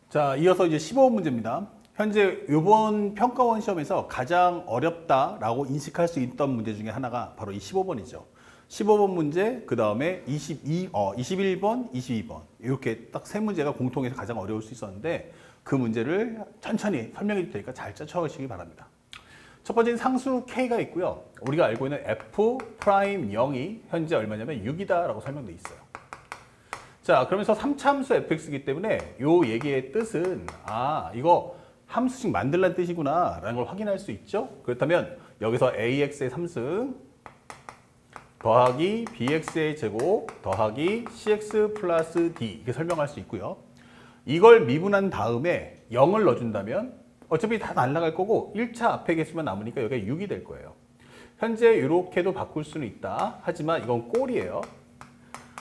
자, 이어서 이제 15번 문제입니다. 현재 이번 평가원 시험에서 가장 어렵다라고 인식할 수 있던 문제 중에 하나가 바로 이 15번이죠. 15번 문제, 그 다음에 21번, 22번 이렇게 딱 세 문제가 공통해서 가장 어려울 수 있었는데 그 문제를 천천히 설명해 줄 테니까 잘 쫓아가시기 바랍니다. 첫 번째는 상수 K가 있고요. 우리가 알고 있는 F'0이 현재 얼마냐면 6이다 라고 설명되어 있어요. 자, 그러면서 3차 함수 fx이기 때문에 이 얘기의 뜻은 이거 함수식 만들란 뜻이구나 라는 걸 확인할 수 있죠. 그렇다면 여기서 ax의 3승 더하기 bx의 제곱 더하기 cx 플러스 d 이렇게 설명할 수 있고요. 이걸 미분한 다음에 0을 넣어준다면 어차피 다 날아갈 거고 1차 앞에 개수만 남으니까 여기가 6이 될 거예요. 현재 이렇게도 바꿀 수는 있다. 하지만 이건 꼴이에요.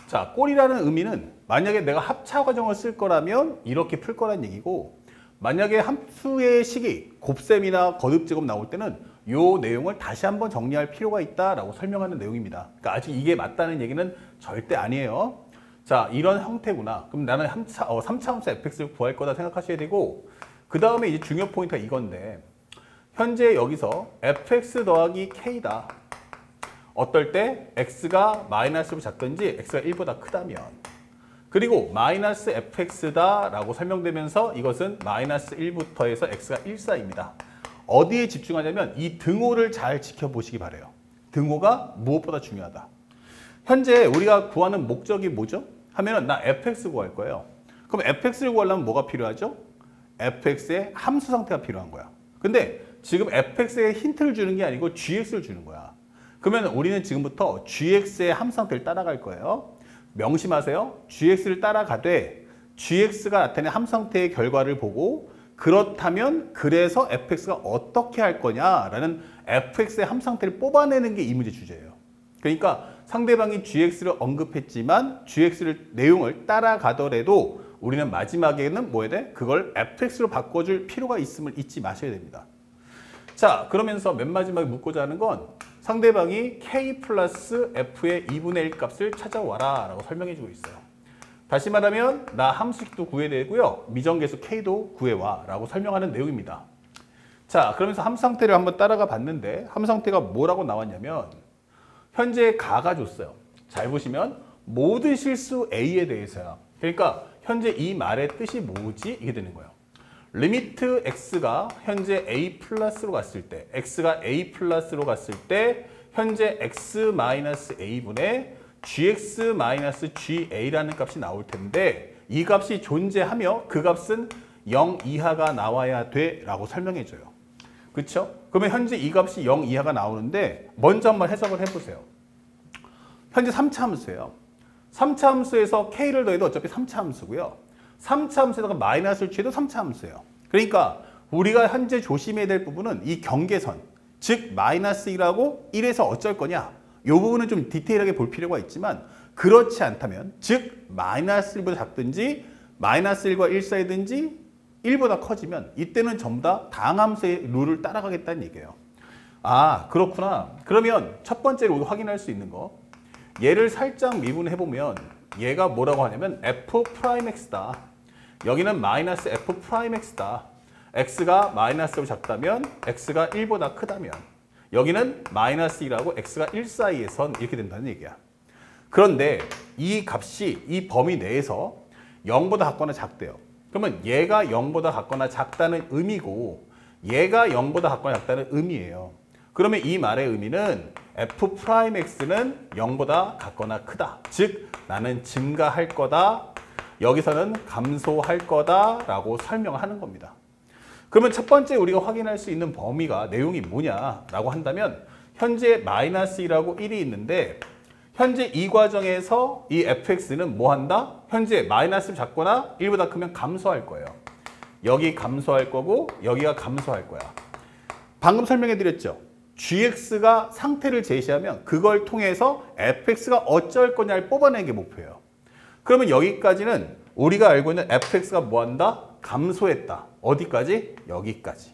자, 꼴이라는 의미는 만약에 내가 합차 과정을 쓸 거라면 이렇게 풀 거란 얘기고, 만약에 함수의 식이 곱셈이나 거듭제곱 나올 때는 이 내용을 다시 한번 정리할 필요가 있다라고 설명하는 내용입니다. 그러니까 아직 이게 맞다는 얘기는 절대 아니에요. 자, 이런 형태구나. 그럼 나는 3차 함수 fx를 구할 거다 생각하셔야 되고, 그 다음에 이제 중요 포인트가 이건데, 현재 여기서 fx 더하기 k다. 어떨 때 x가 마이너스로 작든지 x가 1보다 크다면, 그리고 마이너스 fx다 라고 설명되면서 이것은 마이너스 1부터 해서 x가 1 사이입니다. 어디에 집중하냐면 이 등호를 잘 지켜보시기 바래요. 등호가 무엇보다 중요하다. 현재 우리가 구하는 목적이 뭐죠? 하면은 나 fx 구할 거예요. 그럼 fx를 구하려면 뭐가 필요하죠? fx의 함수 상태가 필요한 거야. 근데 지금 fx에 힌트를 주는 게 아니고 gx를 주는 거야. 그러면 우리는 지금부터 gx의 함수 상태를 따라갈 거예요. 명심하세요. gx를 따라가되 gx가 나타낸 함수 상태의 결과를 보고 그렇다면 그래서 fx가 어떻게 할 거냐라는 fx의 함수 상태를 뽑아내는 게 이 문제 주제예요. 그러니까 상대방이 gx를 언급했지만 gx를 내용을 따라가더라도 우리는 마지막에는 뭐 해야 돼? 그걸 fx로 바꿔줄 필요가 있음을 잊지 마셔야 됩니다. 자, 그러면서 맨 마지막에 묻고자 하는 건 상대방이 k 플러스 f의 2분의 1 값을 찾아와라 라고 설명해주고 있어요. 다시 말하면 나 함수식도 구해야 되고요. 미정계수 k도 구해와 라고 설명하는 내용입니다. 자, 그러면서 함수 상태를 한번 따라가 봤는데 함수 상태가 뭐라고 나왔냐면 현재 가가 줬어요. 잘 보시면 모든 실수 a에 대해서야. 그러니까 현재 이 말의 뜻이 뭐지? 이게 되는 거예요. 리미트 x가 현재 a 플러스로 갔을 때, x가 a 플러스로 갔을 때 현재 x 마이너스 a분의 gx 마이너스 ga라는 값이 나올 텐데 이 값이 존재하며 그 값은 0 이하가 나와야 돼 라고 설명해줘요. 그렇죠? 그러면 현재 이 값이 0 이하가 나오는데 먼저 한번 해석을 해보세요. 현재 3차 함수예요. 3차 함수에서 k를 더해도 어차피 3차 함수고요. 3차 함수에다가 마이너스를 취해도 3차 함수예요. 그러니까 우리가 현재 조심해야 될 부분은 이 경계선, 즉 마이너스 1하고 1에서 어쩔 거냐, 이 부분은 좀 디테일하게 볼 필요가 있지만 그렇지 않다면, 즉 마이너스 1보다 작든지 마이너스 1과 1 사이든지 1보다 커지면 이때는 전부 다 다항함수의 룰을 따라가겠다는 얘기예요. 아, 그렇구나. 그러면 첫 번째로 확인할 수 있는 거, 얘를 살짝 미분해보면 얘가 뭐라고 하냐면 f'x다. 여기는 마이너스 f'x다. x가 마이너스로 작다면 x가 1보다 크다면 여기는 마이너스 1하고 x가 1 사이의 선 이렇게 된다는 얘기야. 그런데 이 값이 이 범위 내에서 0보다 같거나 작대요. 그러면 얘가 0보다 같거나 작다는 의미고 얘가 0보다 같거나 작다는 의미예요. 그러면 이 말의 의미는 f'x는 0보다 같거나 크다. 즉 나는 증가할 거다. 여기서는 감소할 거다 라고 설명하는 겁니다. 그러면 첫 번째 우리가 확인할 수 있는 범위가 내용이 뭐냐라고 한다면 현재 마이너스 1하고 1이 있는데 현재 이 과정에서 이 fx는 뭐 한다? 현재 마이너스를 작거나 1보다 크면 감소할 거예요. 여기 감소할 거고 여기가 감소할 거야. 방금 설명해 드렸죠. gx가 상태를 제시하면 그걸 통해서 fx가 어쩔 거냐를 뽑아내는 게 목표예요. 그러면 여기까지는 우리가 알고 있는 fx가 뭐한다? 감소했다. 어디까지? 여기까지.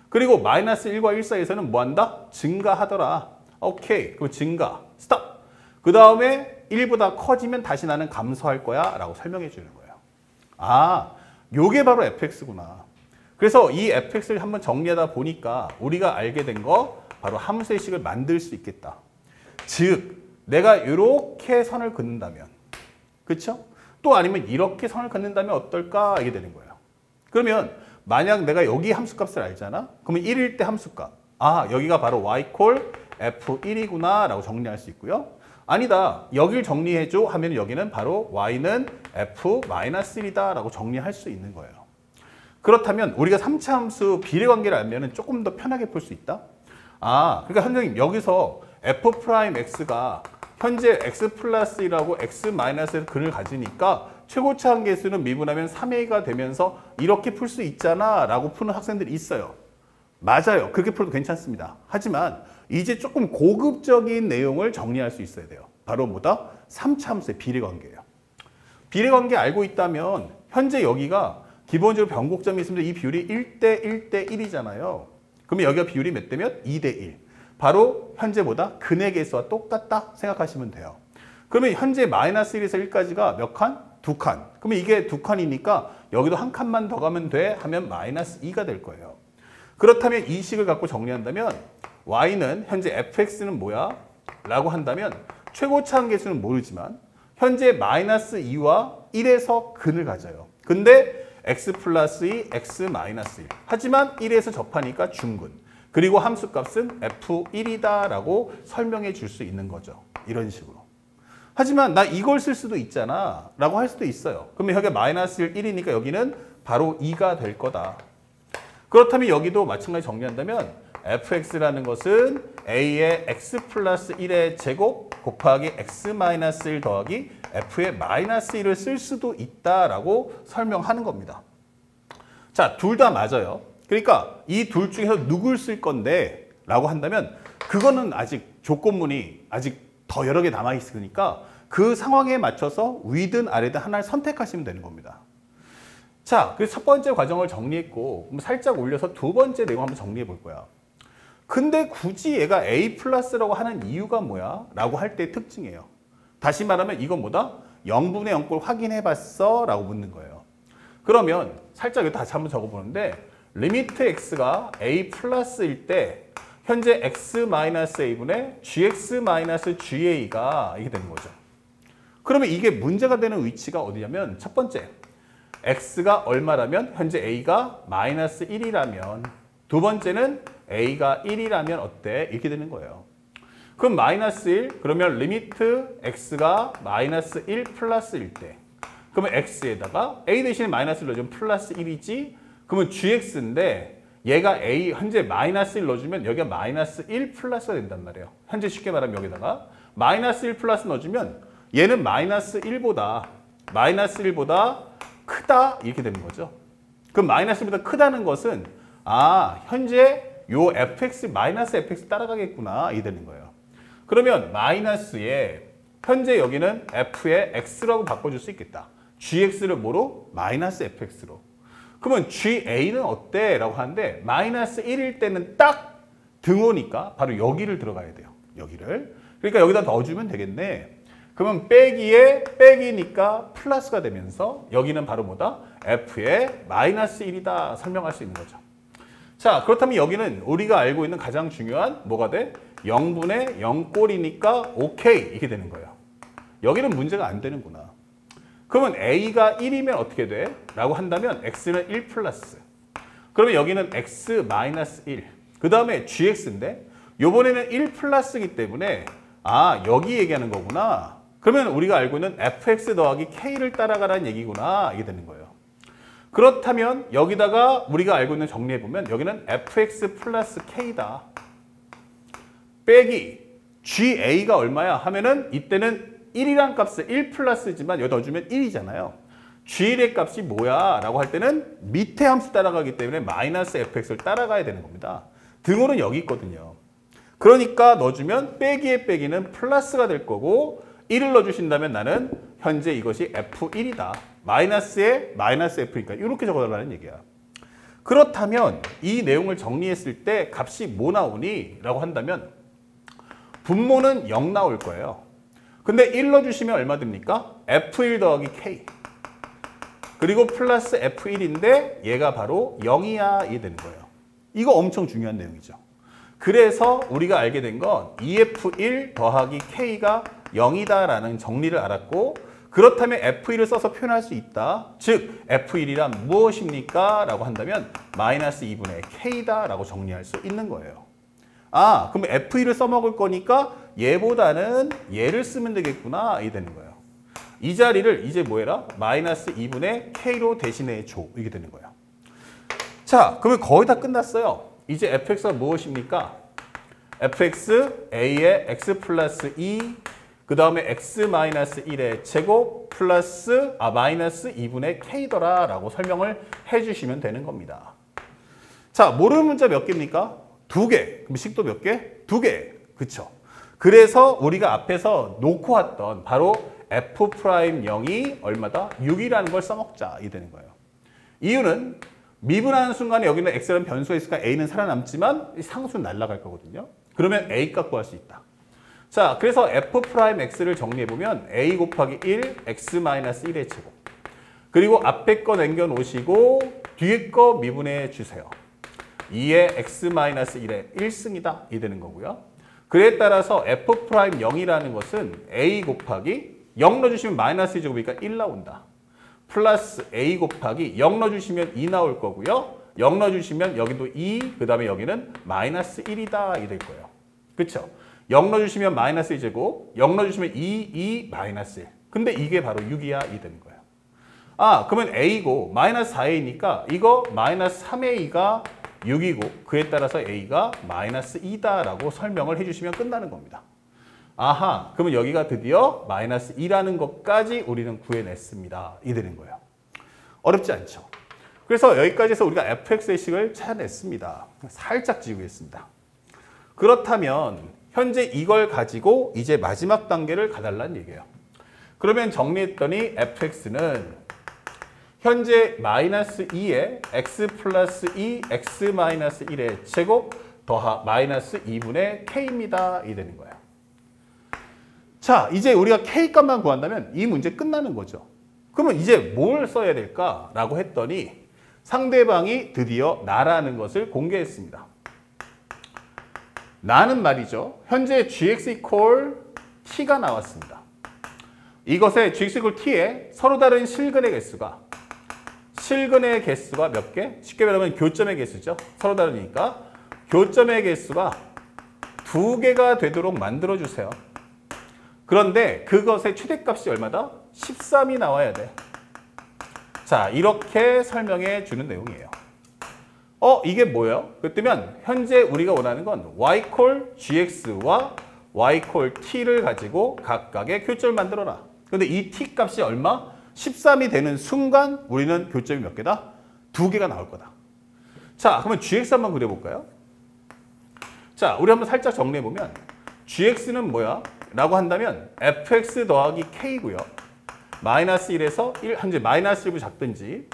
그리고 마이너스 1과 1 사이에서는 뭐한다? 증가하더라. 오케이. 그럼 증가. 스톱. 그 다음에 1보다 커지면 다시 나는 감소할 거야 라고 설명해 주는 거예요. 아, 요게 바로 fx구나. 그래서 이 fx를 한번 정리하다 보니까 우리가 알게 된 거 바로 함수의 식을 만들 수 있겠다. 즉 내가 이렇게 선을 긋는다면, 그렇죠? 또 아니면 이렇게 선을 긋는다면 어떨까? 이게 되는 거예요. 그러면 만약 내가 여기 함수값을 알잖아? 그러면 1일 때 함수값. 아, 여기가 바로 y 콜 f1이구나 라고 정리할 수 있고요. 아니다, 여길 정리해줘 하면 여기는 바로 y는 f-1이다 라고 정리할 수 있는 거예요. 그렇다면 우리가 3차 함수 비례관계를 알면 조금 더 편하게 풀 수 있다? 아, 그러니까 선생님 여기서 f'x가 현재 x 플러스 1하고 x 마이너스 근을 가지니까 최고차 한계수는 미분하면 3a가 되면서 이렇게 풀 수 있잖아 라고 푸는 학생들이 있어요. 맞아요. 그렇게 풀어도 괜찮습니다. 하지만 이제 조금 고급적인 내용을 정리할 수 있어야 돼요. 바로 뭐다? 3차 함수의 비례관계예요. 비례관계 알고 있다면 현재 여기가 기본적으로 변곡점이 있으면 이 비율이 1대 1대 1이잖아요. 그러면 여기가 비율이 몇 대면? 2대 1. 바로 현재보다 근의 개수와 똑같다 생각하시면 돼요. 그러면 현재 마이너스 1에서 1까지가 몇 칸? 2칸. 그러면 이게 2칸이니까 여기도 한 칸만 더 가면 돼 하면 마이너스 2가 될 거예요. 그렇다면 이 식을 갖고 정리한다면 y는 현재 fx는 뭐야? 라고 한다면 최고차 한계수는 모르지만 현재 마이너스 2와 1에서 근을 가져요. 근데 x 플러스 2, x 마이너스 1. 하지만 1에서 접하니까 중근. 그리고 함수값은 f1이다 라고 설명해 줄 수 있는 거죠. 이런 식으로. 하지만 나 이걸 쓸 수도 있잖아 라고 할 수도 있어요. 그러면 여기가 마이너스 1이니까 여기는 바로 2가 될 거다. 그렇다면 여기도 마찬가지 정리한다면 fx라는 것은 a의 x 플러스 1의 제곱 곱하기 x 마이너스 1 더하기 f의 마이너스 1을 쓸 수도 있다라고 설명하는 겁니다. 자, 둘 다 맞아요. 그러니까 이 둘 중에서 누굴 쓸 건데 라고 한다면 그거는 아직 조건문이 아직 더 여러 개 남아 있으니까 그 상황에 맞춰서 위든 아래든 하나를 선택하시면 되는 겁니다. 자, 그래서 첫 번째 과정을 정리했고 살짝 올려서 두 번째 내용 한번 정리해 볼 거야. 근데 굳이 얘가 A 플러스라고 하는 이유가 뭐야? 라고 할 때의 특징이에요. 다시 말하면 이건 뭐다? 0분의 0꼴 확인해 봤어? 라고 묻는 거예요. 그러면 살짝 이거 다시 한번 적어보는데 리미트 x가 A 플러스일 때 현재 x 마이너스 a분의 gx 마이너스 ga가 이게 되는 거죠. 그러면 이게 문제가 되는 위치가 어디냐면 첫 번째 x가 얼마라면 현재 a가 마이너스 1이라면 두 번째는 a가 1이라면 어때? 이렇게 되는 거예요. 그럼 마이너스 1 그러면 리미트 x가 마이너스 1 플러스일 때 그러면 x에다가 a 대신에 마이너스 1 넣어주면 플러스 1이지 그러면 gx인데 얘가 a 현재 마이너스 1 넣어주면 여기가 마이너스 1 플러스가 된단 말이에요. 현재 쉽게 말하면 여기다가 마이너스 1 플러스 넣어주면 얘는 마이너스 1보다 크다 이렇게 되는 거죠. 그럼 마이너스 1보다 크다는 것은 아 현재 요 fx 마이너스 fx 따라가겠구나 이게 되는 거예요. 그러면 마이너스에 현재 여기는 f의 x라고 바꿔줄 수 있겠다. gx를 뭐로? 마이너스 fx로. 그러면 GA는 어때? 라고 하는데 마이너스 1일 때는 딱 등호니까 바로 여기를 들어가야 돼요. 여기를. 그러니까 여기다 넣어주면 되겠네. 그러면 빼기에 빼기니까 플러스가 되면서 여기는 바로 뭐다? F의 마이너스 1이다 설명할 수 있는 거죠. 자, 그렇다면 여기는 우리가 알고 있는 가장 중요한 뭐가 돼? 0분의 0꼴이니까 오케이 이렇게 되는 거예요. 여기는 문제가 안 되는구나. 그러면 A가 1이면 어떻게 돼? 라고 한다면 X는 1 플러스. 그러면 여기는 X 마이너스 1. 그 다음에 GX인데 요번에는 1 플러스이기 때문에 아 여기 얘기하는 거구나. 그러면 우리가 알고 있는 FX 더하기 K를 따라가라는 얘기구나. 이게 되는 거예요. 그렇다면 여기다가 우리가 알고 있는 정리해보면 여기는 FX 플러스 K다. 빼기 GA가 얼마야? 하면은 이때는 1이란 값을 1 플러스지만 여기 넣어주면 1이잖아요. G1의 값이 뭐야? 라고 할 때는 밑에 함수 따라가기 때문에 마이너스 fx를 따라가야 되는 겁니다. 등호는 여기 있거든요. 그러니까 넣어주면 빼기의 빼기는 플러스가 될 거고 1을 넣어주신다면 나는 현재 이것이 f1이다. 마이너스에 마이너스 f니까 이렇게 적어달라는 얘기야. 그렇다면 이 내용을 정리했을 때 값이 뭐 나오니? 라고 한다면 분모는 0 나올 거예요. 근데 1 넣어주시면 얼마 됩니까? F1 더하기 K. 그리고 플러스 F1인데 얘가 바로 0이야 이 되는 거예요. 이거 엄청 중요한 내용이죠. 그래서 우리가 알게 된 건 EF1 더하기 K가 0이다라는 정리를 알았고 그렇다면 F1을 써서 표현할 수 있다. 즉 F1이란 무엇입니까? 라고 한다면 마이너스 2분의 K다 라고 정리할 수 있는 거예요. 아, 그럼 F1을 써먹을 거니까 얘보다는 얘를 쓰면 되겠구나 이 되는 거예요. 이 자리를 이제 뭐 해라? 마이너스 2분의 K로 대신해 줘. 이게 되는 거예요. 자, 그러면 거의 다 끝났어요. 이제 fx가 무엇입니까? fx a의 x 플러스 2, 그 다음에 x 마이너스 1의 제곱 플러스 마이너스 2분의 k더라 라고 설명을 해주시면 되는 겁니다. 자, 모르는 문자 몇 개입니까? 2개. 그럼 식도 몇 개? 2개. 그쵸? 그래서 우리가 앞에서 놓고 왔던 바로 f'0이 얼마다? 6이라는 걸 써먹자. 이 되는 거예요. 이유는 미분하는 순간에 여기는 x라는 변수가 있으니까 a는 살아남지만 상수는 날아갈 거거든요. 그러면 a 값 구할 수 있다. 자, 그래서 f'x를 정리해보면 a 곱하기 1, x-1의 제곱. 그리고 앞에 거 남겨놓으시고 뒤에 거 미분해 주세요. 2의 x-1의 1승이다. 이 되는 거고요. 그에 따라서 f'0이라는 것은 a 곱하기 0 넣어주시면 마이너스 2제곱이니까 1 나온다. 플러스 a 곱하기 0 넣어주시면 2 나올 거고요. 0 넣어주시면 여기도 2, 그 다음에 여기는 마이너스 1이다. 이 될 거예요. 그쵸? 0 넣어주시면 마이너스 2제곱, 0 넣어주시면 2, 마이너스 1. 근데 이게 바로 6이야. 이 되는 거예요. 아, 그러면 a고 마이너스 4a니까 이거 마이너스 3a가 6이고 그에 따라서 a가 마이너스 2다라고 설명을 해주시면 끝나는 겁니다. 아하, 그러면 여기가 드디어 마이너스 2라는 것까지 우리는 구해냈습니다. 이 되는 거예요. 어렵지 않죠? 그래서 여기까지 해서 우리가 fx의 식을 찾아냈습니다. 살짝 지우겠습니다. 그렇다면 현재 이걸 가지고 이제 마지막 단계를 가달라는 얘기예요. 그러면 정리했더니 fx는 현재 마이너스 2에 x 플러스 2, x 마이너스 1의 제곱 더하 마이너스 2분의 k입니다. 이 되는 거예요. 자, 이제 우리가 K값만 구한다면 이 문제 끝나는 거죠. 그러면 이제 뭘 써야 될까라고 했더니 상대방이 드디어 나라는 것을 공개했습니다. 나는 말이죠. 현재 gx equal t가 나왔습니다. 이것의 gx equal t에 서로 다른 실근의 개수가 몇 개? 쉽게 말하면 교점의 개수죠. 서로 다르니까 교점의 개수가 2개가 되도록 만들어주세요. 그런데 그것의 최대값이 얼마다? 13이 나와야 돼. 자, 이렇게 설명해 주는 내용이에요. 이게 뭐예요? 그렇다면 현재 우리가 원하는 건 y 콜 gx와 y 콜 t를 가지고 각각의 교점을 만들어라. 그런데 이 t 값이 얼마? 13이 되는 순간 우리는 교점이 몇 개다? 2개가 나올 거다. 자, 그러면 gx 한번 그려볼까요? 자, 우리 한번 살짝 정리해보면 gx는 뭐야? 라고 한다면 fx 더하기 k고요. 마이너스 1에서 1, 현재 마이너스 1보다 작든지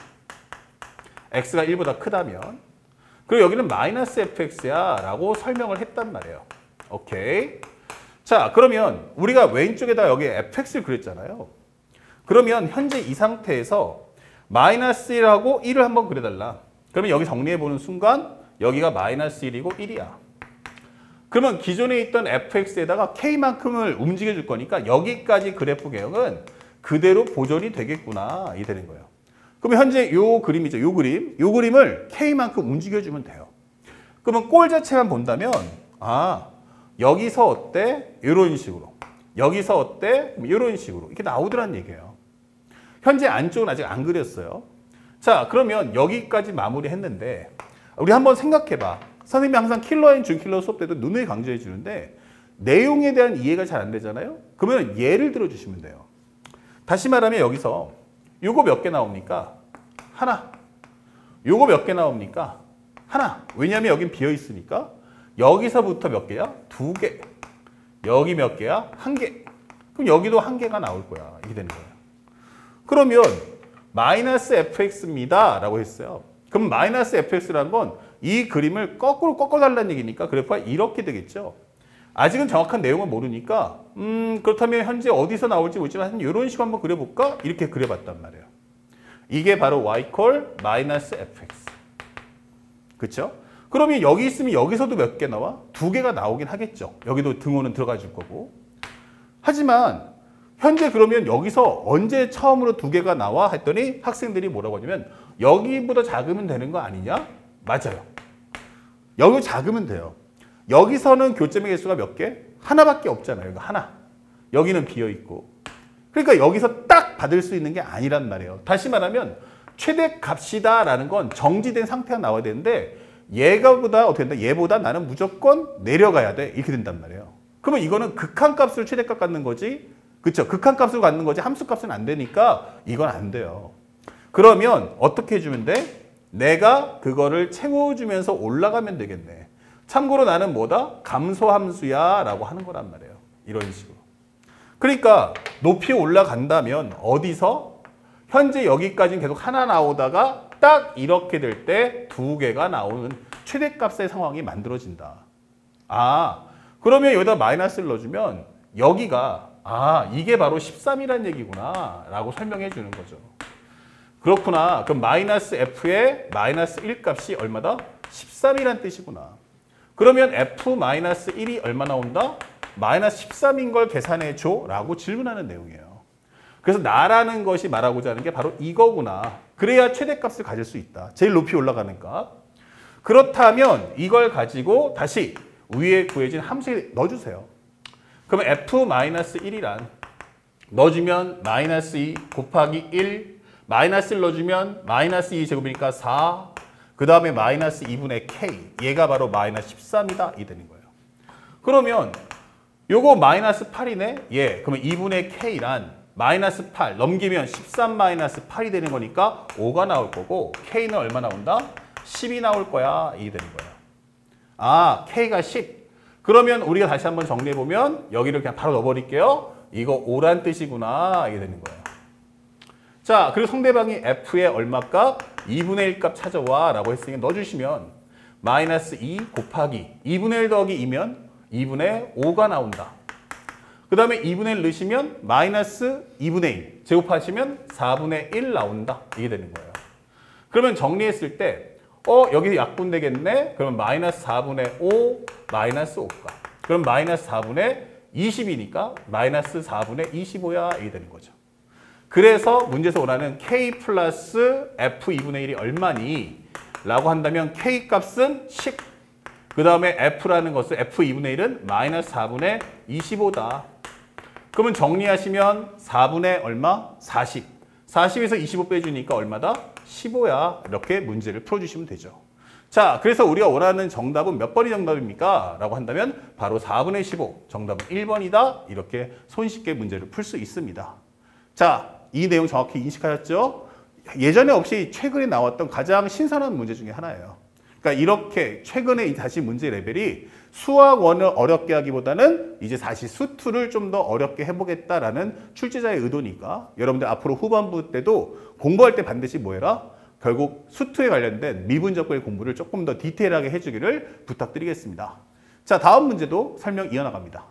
x가 1보다 크다면 그리고 여기는 마이너스 fx야 라고 설명을 했단 말이에요. 오케이. 자, 그러면 우리가 왼쪽에다 여기 fx를 그렸잖아요. 그러면 현재 이 상태에서 마이너스 1하고 1을 한번 그려달라. 그러면 여기 정리해보는 순간 여기가 마이너스 1이고 1이야. 그러면 기존에 있던 fx에다가 k만큼을 움직여줄 거니까 여기까지 그래프 개형은 그대로 보존이 되겠구나. 이 되는 거예요. 그러면 현재 요 그림이죠. 요 그림을 k만큼 움직여주면 돼요. 그러면 꼴 자체만 본다면 여기서 어때? 이런 식으로. 여기서 어때? 이런 식으로. 이렇게 나오더란 얘기예요. 현재 안쪽은 아직 안 그렸어요. 자, 그러면 여기까지 마무리했는데 우리 한번 생각해봐. 선생님이 항상 킬러 앤 준킬러 수업 때도 누누이 강조해 주는데 내용에 대한 이해가 잘 안 되잖아요. 그러면 예를 들어 주시면 돼요. 다시 말하면 여기서 요거 몇 개 나옵니까? 하나. 요거 몇 개 나옵니까? 하나. 왜냐하면 여긴 비어 있으니까 여기서부터 몇 개야? 2개. 여기 몇 개야? 1개. 그럼 여기도 1개가 나올 거야. 이렇게 되는 거예요. 그러면 마이너스 fx입니다. 라고 했어요. 그럼 마이너스 fx라는 건 이 그림을 거꾸로 꺾어달라는 얘기니까 그래프가 이렇게 되겠죠. 아직은 정확한 내용을 모르니까 그렇다면 현재 어디서 나올지 모르지만 이런 식으로 한번 그려볼까? 이렇게 그려봤단 말이에요. 이게 바로 y 콜 마이너스 fx. 그쵸? 그러면 여기 있으면 여기서도 몇 개 나와? 2개가 나오긴 하겠죠. 여기도 등호는 들어가 줄 거고. 하지만 현재 그러면 여기서 언제 처음으로 2개가 나와? 했더니 학생들이 뭐라고 하냐면 여기보다 작으면 되는 거 아니냐? 맞아요. 여기 작으면 돼요. 여기서는 교점의 개수가 몇 개? 하나밖에 없잖아요. 이거 하나. 여기는 비어있고. 그러니까 여기서 딱 받을 수 있는 게 아니란 말이에요. 다시 말하면 최대값이다 라는 건 정지된 상태가 나와야 되는데 얘가보다 어떻게 된다? 얘보다 나는 무조건 내려가야 돼. 이렇게 된단 말이에요. 그러면 이거는 극한값을 최대값 갖는 거지. 그쵸? 극한값을 갖는 거지 함수값은 안 되니까 이건 안 돼요. 그러면 어떻게 해주면 돼? 내가 그거를 채워주면서 올라가면 되겠네. 참고로 나는 뭐다? 감소함수야 라고 하는 거란 말이에요. 이런 식으로. 그러니까 높이 올라간다면 어디서? 현재 여기까지는 계속 하나 나오다가 딱 이렇게 될 때 2개가 나오는 최대값의 상황이 만들어진다. 아, 그러면 여기다 마이너스를 넣어주면 여기가 이게 바로 13이란 얘기구나 라고 설명해 주는 거죠. 그렇구나. 그럼 마이너스 f의 마이너스 1 값이 얼마다? 13이란 뜻이구나. 그러면 f 마이너스 1이 얼마 나온다? 마이너스 13인 걸 계산해 줘 라고 질문하는 내용이에요. 그래서 나라는 것이 말하고자 하는 게 바로 이거구나. 그래야 최대값을 가질 수 있다. 제일 높이 올라가는 값. 그렇다면 이걸 가지고 다시 위에 구해진 함수에 넣어주세요. 그러면 f-1이란 넣어주면 마이너스 2 곱하기 1 마이너스를 넣어주면 마이너스 2 제곱이니까 4 그 다음에 마이너스 2분의 k 얘가 바로 마이너스 13이다 이 되는 거예요. 그러면 요거 마이너스 8이네? 예. 그러면 2분의 k란 마이너스 8 넘기면 13 마이너스 8이 되는 거니까 5가 나올 거고 k는 얼마 나온다? 10이 나올 거야. 이게 되는 거예요. 아, k가 10. 그러면 우리가 다시 한번 정리해보면 여기를 그냥 바로 넣어버릴게요. 이거 5란 뜻이구나. 이게 되는 거예요. 자, 그리고 상대방이 f의 얼마 값? 2분의 1 값 찾아와 라고 했으니까 넣어주시면 마이너스 2 곱하기 2분의 1 더하기 2면 2분의 5가 나온다. 그 다음에 2분의 1 넣으시면 마이너스 2분의 1 제곱하시면 4분의 1 나온다. 이게 되는 거예요. 그러면 정리했을 때 여기 약분 되겠네. 그러면 마이너스 4분의 5 마이너스 5가. 그럼 마이너스 4분의 20이니까 마이너스 4분의 25야. 이게 되는 거죠. 그래서 문제에서 원하는 k 플러스 f 2분의 1이 얼마니? 라고 한다면 k 값은 10. 그 다음에 f라는 것은 f 2분의 1은 마이너스 4분의 25다. 그러면 정리하시면 4분의 얼마? 40. 40에서 25 빼주니까 얼마다? 15야. 이렇게 문제를 풀어주시면 되죠. 자, 그래서 우리가 원하는 정답은 몇 번이 정답입니까? 라고 한다면 바로 4분의 15. 정답은 1번이다. 이렇게 손쉽게 문제를 풀 수 있습니다. 자, 이 내용 정확히 인식하셨죠? 예전에 없이 최근에 나왔던 가장 신선한 문제 중에 하나예요. 그러니까 이렇게 최근에 다시 문제 레벨이 수학 1을 어렵게 하기보다는 이제 다시 수2를 좀 더 어렵게 해보겠다라는 출제자의 의도니까 여러분들 앞으로 후반부 때도 공부할 때 반드시 뭐 해라? 결국 수2에 관련된 미분적분의 공부를 조금 더 디테일하게 해주기를 부탁드리겠습니다. 자, 다음 문제도 설명 이어나갑니다.